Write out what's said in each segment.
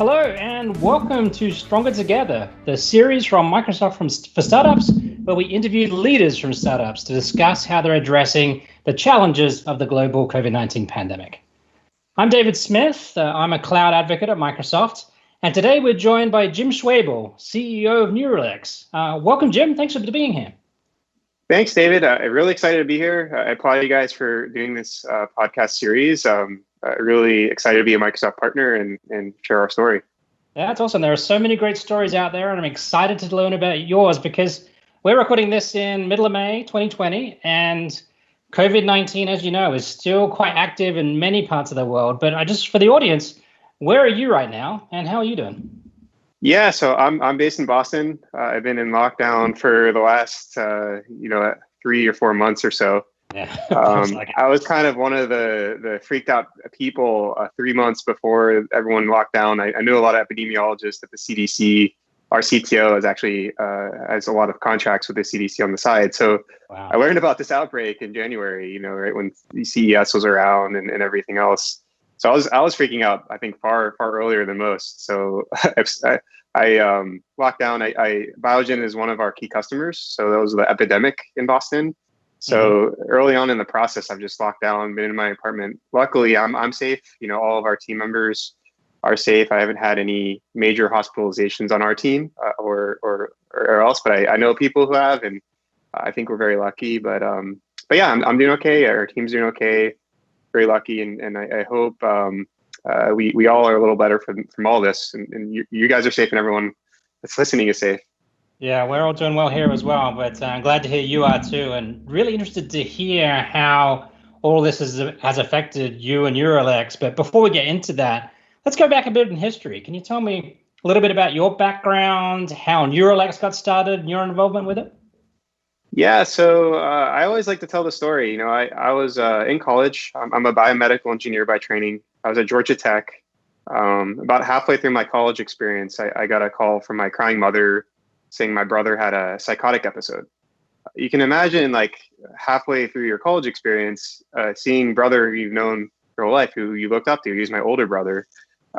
Hello and welcome to Stronger Together, the series from Microsoft for Startups, where we interview leaders from startups to discuss how they're addressing the challenges of the global COVID-19 pandemic. I'm David Smith. I'm a cloud advocate at Microsoft. And today we're joined by Jim Schwabel, CEO of Neurolex. Welcome, Jim. Thanks for being here. Thanks, David. I'm really excited to be here. I applaud you guys for doing this podcast series. Really excited to be a Microsoft partner and share our story. Yeah, that's awesome. There are so many great stories out there, and I'm excited to learn about yours because we're recording this in middle of May 2020, and COVID-19, as you know, is still quite active in many parts of the world. But for the audience, where are you right now, and how are you doing? Yeah, so I'm based in Boston. I've been in lockdown for the last 3 or 4 months or so. Yeah, I was kind of one of the freaked out people 3 months before everyone locked down. I knew a lot of epidemiologists at the CDC. Our CTO is actually has a lot of contracts with the CDC on the side. So wow. I learned about this outbreak in January, right when the CES was around and everything else. So I was freaking out, I think, far earlier than most. So I locked down. Biogen is one of our key customers. So that was the epidemic in Boston. So early on in the process, I've just locked down, been in my apartment. Luckily, I'm safe. All of our team members are safe. I haven't had any major hospitalizations on our team or else, but I know people who have, and I think we're very lucky. But yeah, I'm doing okay. Our team's doing okay. Very lucky, and I hope we all are a little better from all this, and you guys are safe, and everyone that's listening is safe. Yeah, we're all doing well here as well, but I'm glad to hear you are too, and really interested to hear how all this has affected you and Neurolex. But before we get into that, let's go back a bit in history. Can you tell me a little bit about your background, how Neurolex got started, and your involvement with it? Yeah, so I always like to tell the story. I was in college. I'm a biomedical engineer by training. I was at Georgia Tech. About halfway through my college experience, I got a call from my crying mother saying my brother had a psychotic episode. You can imagine, like, halfway through your college experience, seeing brother you've known your whole life, who you looked up to, he's my older brother,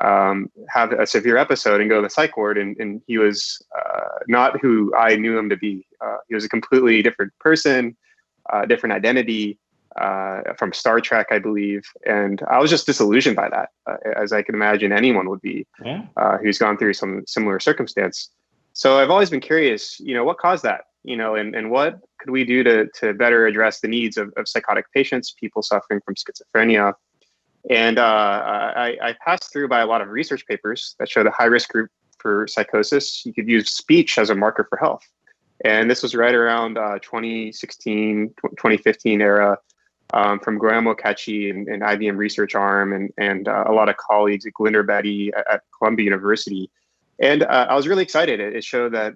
have a severe episode and go to the psych ward. And he was not who I knew him to be. He was a completely different person, different identity, from Star Trek, I believe. And I was just disillusioned by that, as I can imagine anyone would be, who's gone through some similar circumstance. So I've always been curious, what caused that, and what could we do to better address the needs of psychotic patients, people suffering from schizophrenia. And I passed through by a lot of research papers that showed a high-risk group for psychosis. You could use speech as a marker for health. And this was right around 2016, 2015 era, from Graham Okechi and IBM research arm and a lot of colleagues at Glinder Betty at Columbia University. And I was really excited. It showed that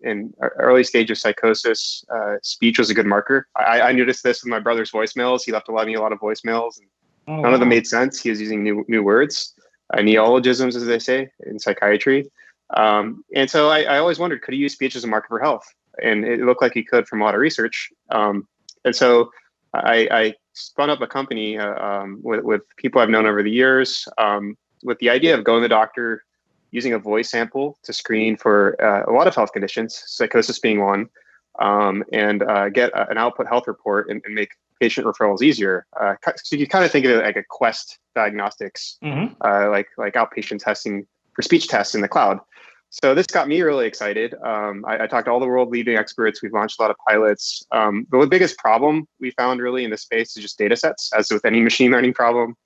in early stage of psychosis, speech was a good marker. I noticed this with my brother's voicemails. He left a lot of voicemails. And none of them made sense. He was using new words, neologisms, as they say in psychiatry. And so I always wondered, could he use speech as a marker for health? And it looked like he could from a lot of research. And so I spun up a company with people I've known over the years, with the idea of going to the doctor, using a voice sample to screen for a lot of health conditions, psychosis being one, and get an output health report and make patient referrals easier. So you kind of think of it like a Quest diagnostics, like outpatient testing for speech tests in the cloud. So this got me really excited. I talked to all the world leading experts. We've launched a lot of pilots. The biggest problem we found really in this space is just data sets, as with any machine learning problem.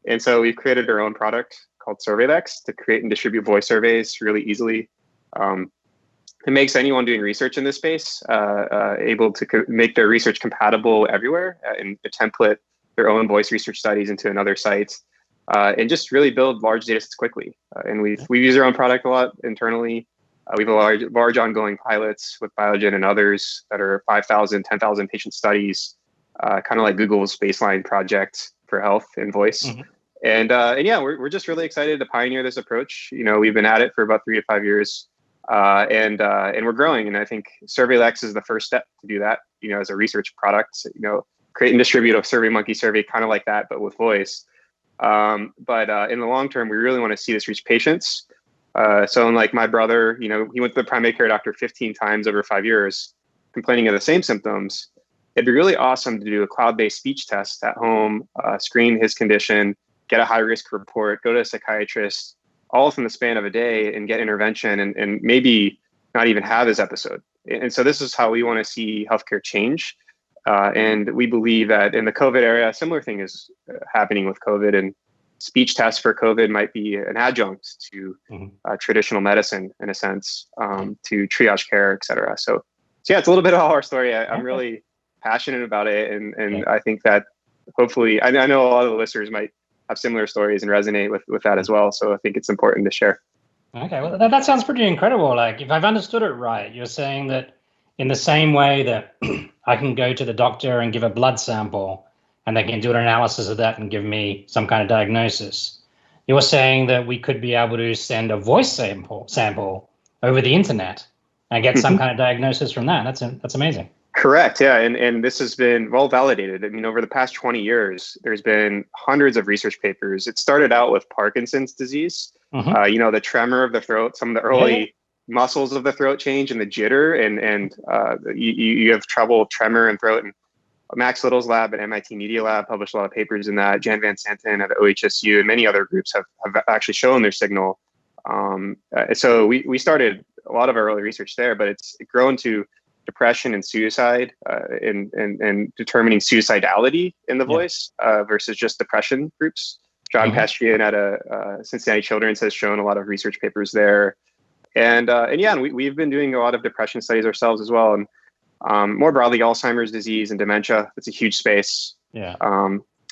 And so we've created our own product called Neurolex to create and distribute voice surveys really easily. It makes anyone doing research in this space able to make their research compatible everywhere and template their own voice research studies into another site, and just really build large data sets quickly. And we've used our own product a lot internally. We have large ongoing pilots with Biogen and others that are 5,000, 10,000 patient studies, kind of like Google's baseline project for health and voice. And yeah, we're just really excited to pioneer this approach. We've been at it for about 3 to 5 years, and we're growing. And I think Neurolex is the first step to do that. As a research product, create and distribute a SurveyMonkey survey, kind of like that, but with voice. But in the long term, we really want to see this reach patients. So unlike my brother, he went to the primary care doctor 15 times over 5 years, complaining of the same symptoms. It'd be really awesome to do a cloud-based speech test at home, screen his condition, get a high-risk report, go to a psychiatrist, all within the span of a day, and get intervention, and maybe not even have his episode. And so this is how we want to see healthcare change. And we believe that in the COVID era, a similar thing is happening with COVID, and speech tests for COVID might be an adjunct to traditional medicine, in a sense, to triage care, et cetera. So yeah, it's a little bit of our story. I'm really passionate about it. And I think that hopefully, I know a lot of the listeners might have similar stories and resonate with that as well. So I think it's important to share. Okay, well, that sounds pretty incredible. Like, if I've understood it right, you're saying that in the same way that I can go to the doctor and give a blood sample and they can do an analysis of that and give me some kind of diagnosis, you're saying that we could be able to send a voice sample over the internet and get some kind of diagnosis from that. That's amazing. Correct. Yeah. And this has been well validated. I mean, over the past 20 years, there's been hundreds of research papers. It started out with Parkinson's disease, the tremor of the throat, some of the early muscles of the throat change and the jitter, and you have trouble with tremor and throat. And Max Little's lab at MIT Media Lab published a lot of papers in that. Jan Van Santen at OHSU and many other groups have actually shown their signal. So we started a lot of our early research there, but it's grown to depression and suicide, and determining suicidality in the voice versus just depression groups. John Pestrian at Cincinnati Children's has shown a lot of research papers there. And we've been doing a lot of depression studies ourselves as well. And more broadly, Alzheimer's disease and dementia, it's a huge space. Yeah.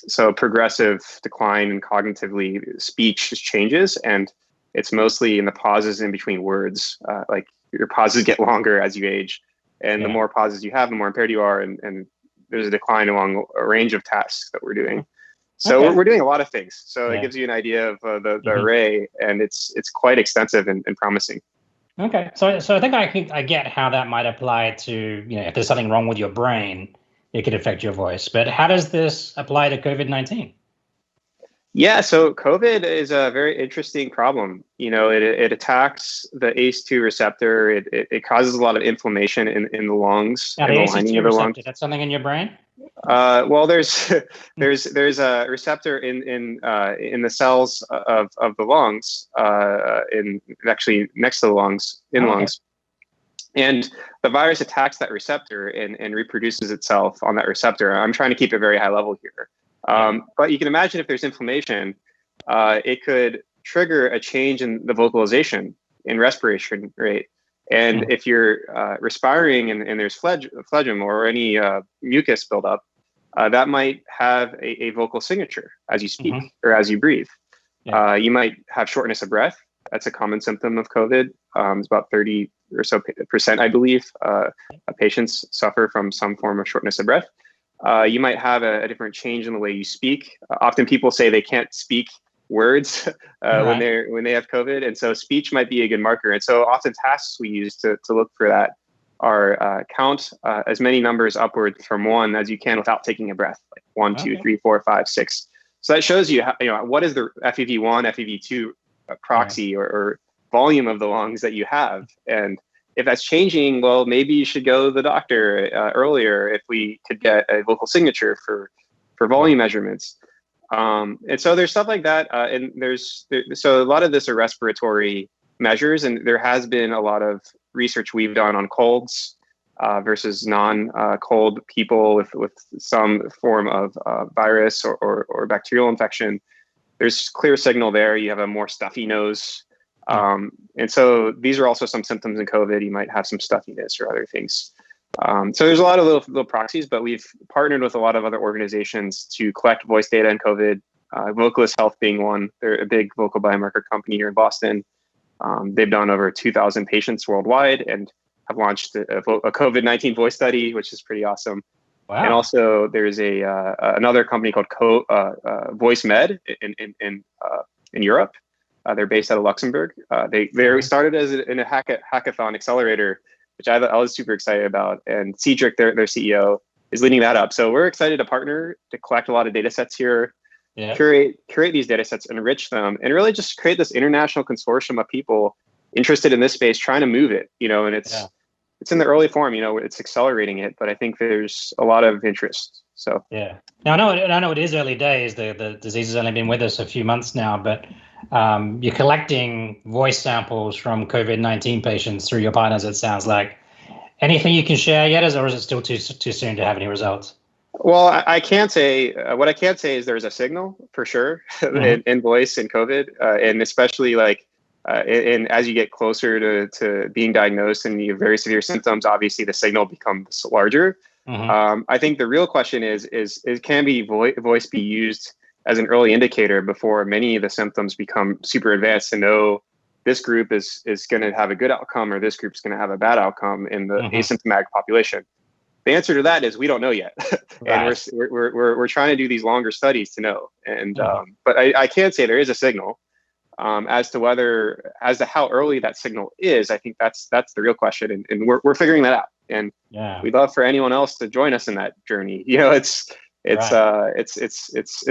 So progressive decline in cognitively speech changes, and it's mostly in the pauses in between words. Like your pauses get longer as you age. And the more pauses you have, the more impaired you are. And there's a decline along a range of tasks that we're doing. So we're doing a lot of things. So it gives you an idea of the array, and it's quite extensive and promising. Okay. So I think I get how that might apply to, if there's something wrong with your brain, it could affect your voice. But how does this apply to COVID-19? Yeah, so COVID is a very interesting problem. It attacks the ACE2 receptor. It causes a lot of inflammation in the lungs. Now, the ACE2 receptor, that's something in your brain? Well, there's a receptor in the cells of the lungs, actually next to the lungs, lungs. And the virus attacks that receptor and reproduces itself on that receptor. I'm trying to keep it very high level here. But you can imagine if there's inflammation, it could trigger a change in the vocalization and respiration rate. And if you're respiring and there's phlegm or any mucus buildup, that might have a vocal signature as you speak or as you breathe. You might have shortness of breath. That's a common symptom of COVID. It's about 30 or so percent, I believe, patients suffer from some form of shortness of breath. You might have a different change in the way you speak. Often people say they can't speak words when they have COVID, and so speech might be a good marker. And so often tasks we use to look for that are count as many numbers upward from 1 as you can without taking a breath, like 1, 2, 3, 4, 5, 6. So that shows you what is the FEV1, FEV2 proxy or volume of the lungs that you have. And if that's changing, well, maybe you should go to the doctor earlier if we could get a vocal signature for volume measurements. And so there's stuff like that. And so a lot of this are respiratory measures, and there has been a lot of research we've done on colds versus non-cold people with some form of virus or bacterial infection. There's clear signal there. You have a more stuffy nose. And so these are also some symptoms in COVID. You might have some stuffiness or other things. So there's a lot of little proxies, but we've partnered with a lot of other organizations to collect voice data in COVID. Vocalist Health being one. They're a big vocal biomarker company here in Boston. They've done over 2,000 patients worldwide and have launched a COVID-19 voice study, which is pretty awesome. Wow. And also there's another company called Voice Med in Europe. They're based out of Luxembourg. They started as in a hackathon accelerator, which I was super excited about. And Cedric, their CEO, is leading that up. So we're excited to partner to collect a lot of data sets here. curate these data sets, enrich them, and really just create this international consortium of people interested in this space, trying to move it, and it's in the early form, it's accelerating it, but I think there's a lot of interest. So now I know it is early days. The disease has only been with us a few months now, but you're collecting voice samples from COVID-19 patients through your partners, it sounds like. Anything you can share yet, or is it still too soon to have any results? Well, I can't say. What I can say is there's a signal for sure in voice and COVID, and especially and as you get closer to being diagnosed and you have very severe symptoms, obviously the signal becomes larger. I think the real question is can voice be used as an early indicator before many of the symptoms become super advanced to know this group is going to have a good outcome or this group is going to have a bad outcome in the asymptomatic population? The answer to that is we don't know yet, and we're trying to do these longer studies to know. And but I can say there is a signal. As to how early that signal is, I think that's the real question, and we're figuring that out. And we'd love for anyone else to join us in that journey. It's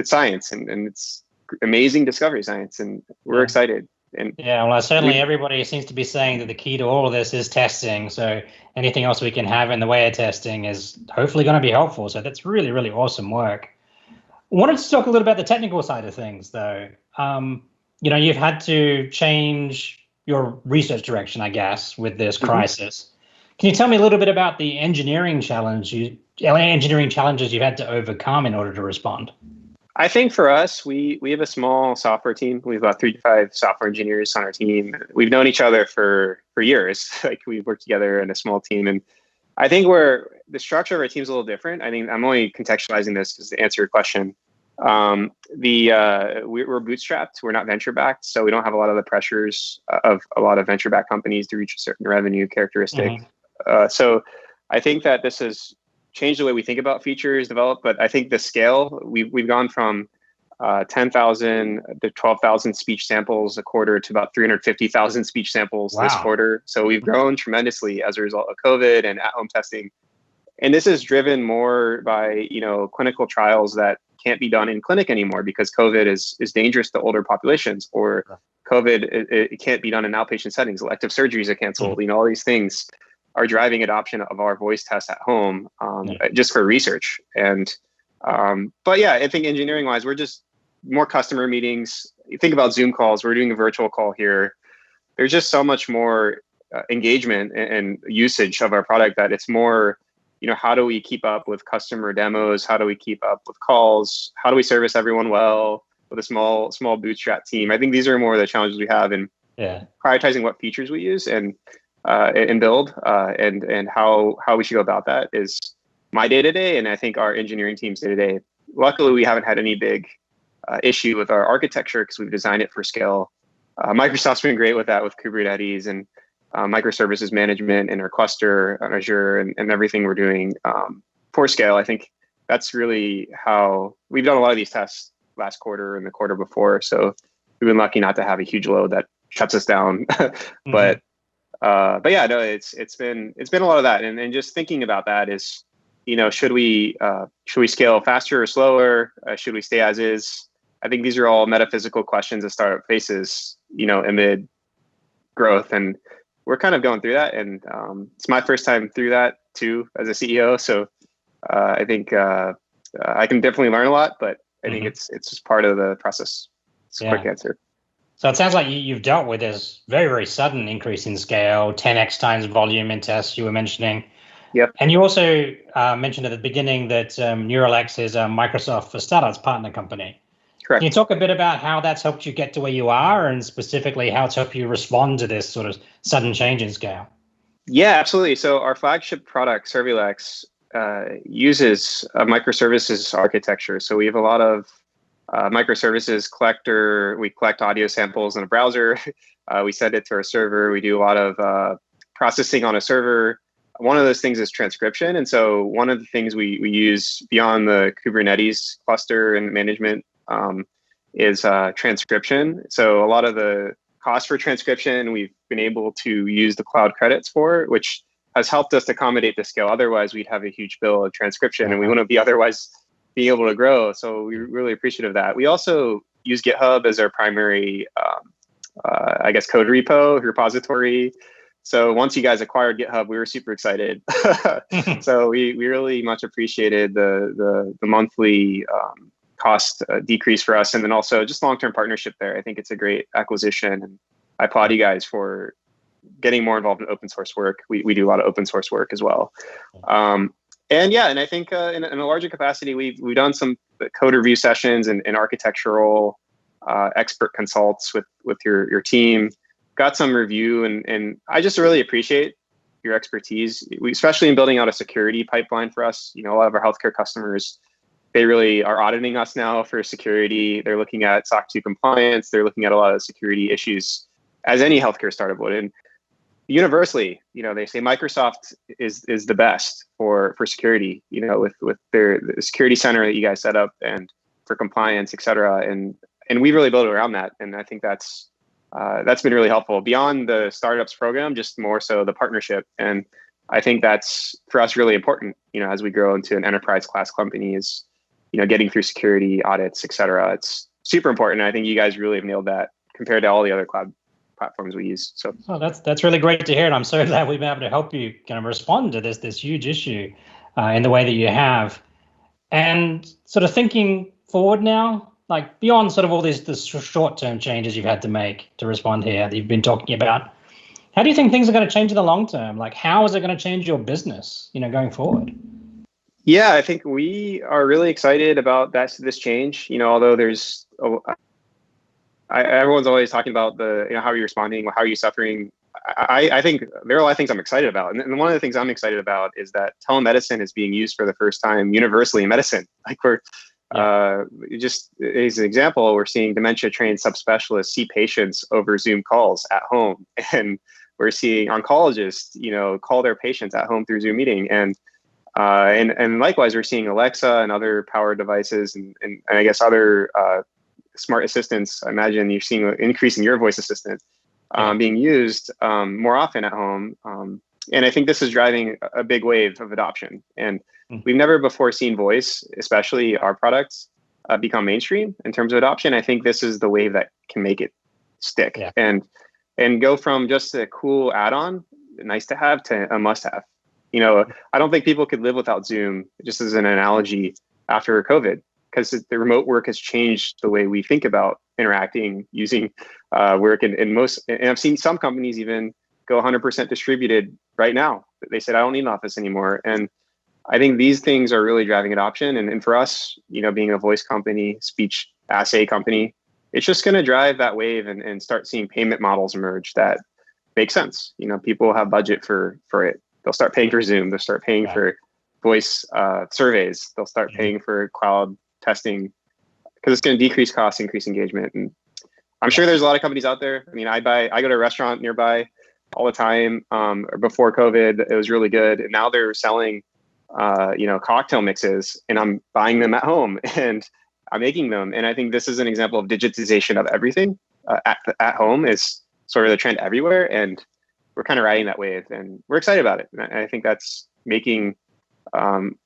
science, and it's amazing discovery science, and we're excited. And well, certainly everybody seems to be saying that the key to all of this is testing. So anything else we can have in the way of testing is hopefully going to be helpful. So that's really, really awesome work. I wanted to talk a little about the technical side of things, though. You've had to change your research direction, I guess, with this crisis. Can you tell me a little bit about the engineering challenges you've had to overcome in order to respond? I think for us, we have a small software team. We have about 3 to 5 software engineers on our team. We've known each other for years. We've worked together in a small team. And I think the structure of our team is a little different. I think I'm only contextualizing this because to answer your question. We're bootstrapped. We're not venture backed, so we don't have a lot of the pressures of a lot of venture backed companies to reach a certain revenue characteristic. So I think that this has changed the way we think about features developed, but I think the scale we've gone from 10,000 to 12,000 speech samples a quarter to about 350,000 speech samples this quarter. So we've grown tremendously as a result of COVID and at-home testing. And this is driven more by clinical trials that can't be done in clinic anymore because COVID is dangerous to older populations, or COVID it can't be done in outpatient settings. Elective surgeries are canceled. All these things are driving adoption of our voice test at home just for research. And but I think engineering wise, we're just more customer meetings. You think about Zoom calls. We're doing a virtual call here. There's just so much more engagement and usage of our product that it's more. How do we keep up with customer demos? How do we keep up with calls? How do we service everyone well with a small bootstrap team? I think these are more of the challenges we have in prioritizing what features we use and build and how we should go about that is my day-to-day, and I think our engineering team's day-to-day. Luckily, we haven't had any big issue with our architecture because we've designed it for scale. Microsoft's been great with that with Kubernetes and microservices management in our cluster on Azure and everything we're doing for scale. I think that's really how we've done a lot of these tests last quarter and the quarter before. So we've been lucky not to have a huge load that shuts us down. But it's been a lot of that. And just thinking about that is, should we scale faster or slower? Should we stay as is? I think these are all metaphysical questions a startup faces, amid growth. And we're kind of going through that, and it's my first time through that too as a CEO. So I think I can definitely learn a lot, but I think it's just part of the process. It's a quick answer. So it sounds like you've dealt with this very, very sudden increase in scale, 10x times volume in tests you were mentioning. Yep. And you also mentioned at the beginning that Neurolex is a Microsoft for Startups partner company. Correct. Can you talk a bit about how that's helped you get to where you are, and specifically how it's helped you respond to this sort of sudden change in scale? Yeah, absolutely. So our flagship product, Neurolex, uses a microservices architecture. So we have a lot of microservices collector. We collect audio samples in a browser. We send it to our server. We do a lot of processing on a server. One of those things is transcription. And so one of the things we use beyond the Kubernetes cluster and management is transcription. So a lot of the cost for transcription, we've been able to use the cloud credits for, which has helped us accommodate the scale. Otherwise, we'd have a huge bill of transcription, and we wouldn't be otherwise being able to grow. So we're really appreciative of that. We also use GitHub as our primary, I guess, code repo repository. So once you guys acquired GitHub, we were super excited. So we really much appreciated the monthly cost decrease for us, and then also just long-term partnership there. I think it's a great acquisition, and I applaud you guys for getting more involved in open source work. We do a lot of open source work as well. And yeah, and I think in a larger capacity, we've done some code review sessions and architectural expert consults with your team. Got some review, and I just really appreciate your expertise. Especially in building out a security pipeline for us. A lot of our healthcare customers, they really are auditing us now for security. They're looking at SOC 2 compliance. They're looking at a lot of security issues, as any healthcare startup would. And universally, they say Microsoft is the best for security, with the security center that you guys set up and for compliance, et cetera. And we really built it around that. And I think that's been really helpful beyond the startups program, just more so the partnership. And I think that's for us really important, as we grow into an enterprise class company, is, getting through security audits, et cetera. It's super important. I think you guys really have nailed that compared to all the other cloud platforms we use. So that's really great to hear, and I'm so glad we've been able to help you kind of respond to this huge issue in the way that you have. And sort of thinking forward now, like beyond sort of all the short-term changes you've had to make to respond here that you've been talking about, how do you think things are going to change in the long term? Like, how is it going to change your business, going forward? Yeah, I think we are really excited about this change. Although there's everyone's always talking about how are you responding, how are you suffering. I think there are a lot of things I'm excited about. And one of the things I'm excited about is that telemedicine is being used for the first time universally in medicine. Like just as an example, we're seeing dementia-trained subspecialists see patients over Zoom calls at home. And we're seeing oncologists, call their patients at home through Zoom meeting. And likewise, we're seeing Alexa and other power devices and I guess other smart assistants. I imagine you're seeing an increase in your voice assistant being used more often at home. And I think this is driving a big wave of adoption. And we've never before seen voice, especially our products, become mainstream in terms of adoption. I think this is the wave that can make it stick and go from just a cool add-on, nice to have, to a must-have. I don't think people could live without Zoom, just as an analogy, after COVID, because the remote work has changed the way we think about interacting, using work. And I've seen some companies even go 100% distributed right now. They said, I don't need an office anymore. And I think these things are really driving adoption. And for us, being a voice company, speech assay company, it's just going to drive that wave and start seeing payment models emerge that make sense. People have budget for it. They'll start paying for Zoom. They'll start paying for voice surveys. They'll start paying for cloud testing, because it's going to decrease costs, increase engagement. And I'm sure there's a lot of companies out there. I mean, I go to a restaurant nearby all the time. Before COVID, it was really good. And now they're selling, cocktail mixes, and I'm buying them at home and I'm making them. And I think this is an example of digitization of everything at home is sort of the trend everywhere. And we're kind of riding that wave, and we're excited about it. And I think that's making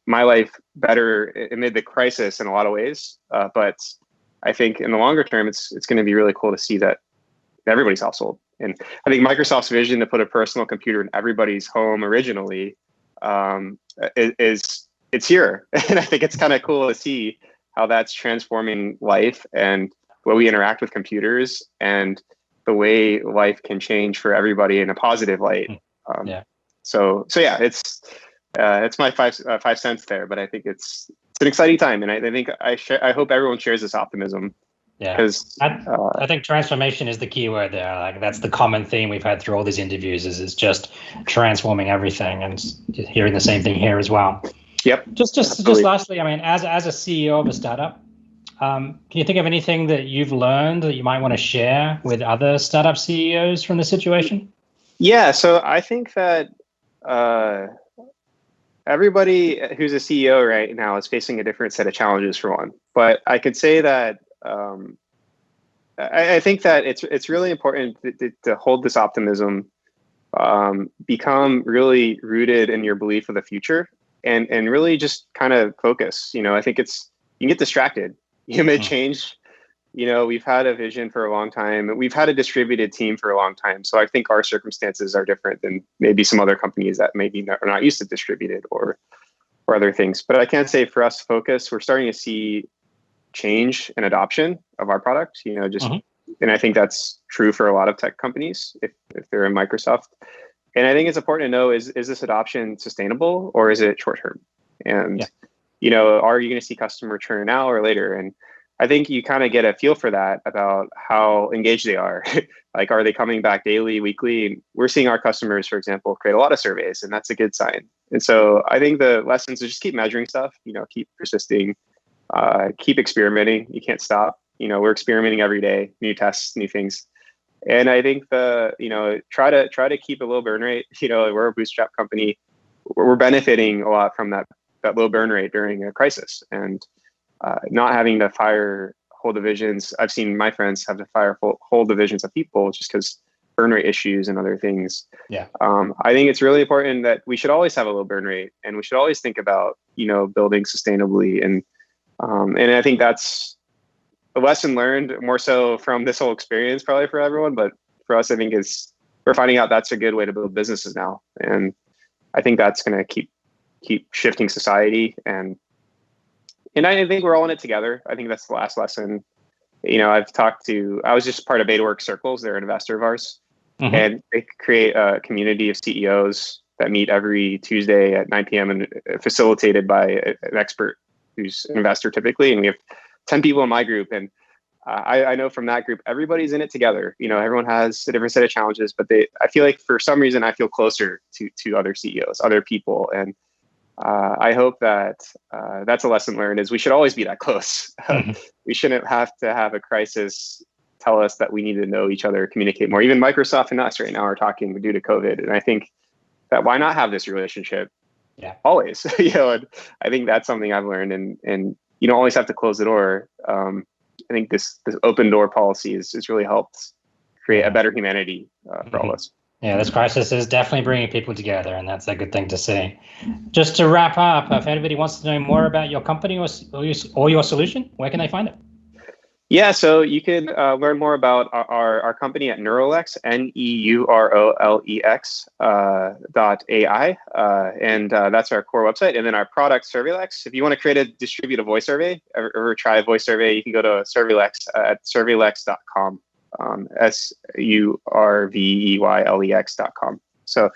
my life better amid the crisis in a lot of ways. But I think in the longer term, it's going to be really cool to see that everybody's household. And I think Microsoft's vision to put a personal computer in everybody's home originally it's here. And I think it's kind of cool to see how that's transforming life and the way we interact with computers and the way life can change for everybody in a positive light. So yeah, it's my 5 cents there, but I think it's an exciting time, and I think I hope everyone shares this optimism. Yeah, because I think transformation is the key word there. Like, that's the common theme we've had through all these interviews is just transforming everything, and hearing the same thing here as well. Yep. Just lastly, I mean, as a CEO of a startup, can you think of anything that you've learned that you might want to share with other startup CEOs from the situation? Yeah, so I think that everybody who's a CEO right now is facing a different set of challenges, for one. But I could say that I think that it's really important to hold this optimism, become really rooted in your belief of the future, and really just kind of focus. I think it's you can get distracted. Mid change, we've had a vision for a long time. We've had a distributed team for a long time. So I think our circumstances are different than maybe some other companies that maybe are not used to distributed or other things. But I can say for us, Focus, we're starting to see change and adoption of our product, and I think that's true for a lot of tech companies if they're in Microsoft. And I think it's important to know, is this adoption sustainable or is it short term? And, are you going to see customer churn now or later? And I think you kind of get a feel for that about how engaged they are. Like, are they coming back daily, weekly? We're seeing our customers, for example, create a lot of surveys, and that's a good sign. And so I think the lessons is just keep measuring stuff, keep persisting, keep experimenting. You can't stop. We're experimenting every day, new tests, new things. And I think try to keep a low burn rate. We're a bootstrap company. We're benefiting a lot from that low burn rate during a crisis, and not having to fire whole divisions. I've seen my friends have to fire whole divisions of people just because burn rate issues and other things. Yeah. I think it's really important that we should always have a low burn rate, and we should always think about building sustainably. And I think that's a lesson learned more so from this whole experience, probably for everyone. But for us, I think we're finding out that's a good way to build businesses now. And I think that's going to keep shifting society. And I think we're all in it together. I think that's the last lesson. I was just part of BetaWorks Circles. They're an investor of ours. Mm-hmm. And they create a community of CEOs that meet every Tuesday at 9 p.m. and facilitated by an expert who's an investor typically. And we have 10 people in my group. And I know from that group, everybody's in it together. Everyone has a different set of challenges, but I feel like for some reason, I feel closer to other CEOs, other people. And I hope that that's a lesson learned, is we should always be that close. Mm-hmm. We shouldn't have to have a crisis tell us that we need to know each other, communicate more. Even Microsoft and us right now are talking due to COVID. And I think that why not have this relationship? Yeah, always. And I think that's something I've learned, and you don't always have to close the door. I think this open door policy has really helped create a better humanity for all of us. Yeah, this crisis is definitely bringing people together, and that's a good thing to see. Just to wrap up, if anybody wants to know more about your company or your solution, where can they find it? Yeah, so you can learn more about our company at Neurolex, NEUROLEX .ai, and that's our core website. And then our product, Surveylex. If you want to create a distributed voice survey or try a voice survey, you can go to Surveylex at surveylex.com, SURVEYLEX.com. So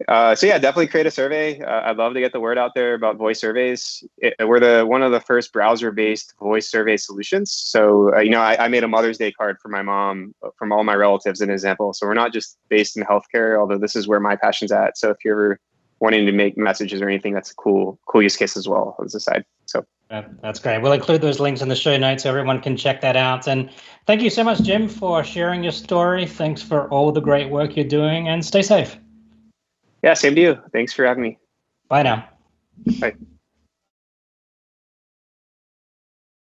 yeah, definitely create a survey. I'd love to get the word out there about voice surveys. We're one of the first browser-based voice survey solutions. So, I made a Mother's Day card for my mom from all my relatives, an example. So we're not just based in healthcare, although this is where my passion's at. So if you're ever wanting to make messages or anything, that's a cool use case as well as a side. So that's great. We'll include those links in the show notes so everyone can check that out. And thank you so much, Jim, for sharing your story. Thanks for all the great work you're doing, and stay safe. Yeah, same to you. Thanks for having me. Bye now. Bye.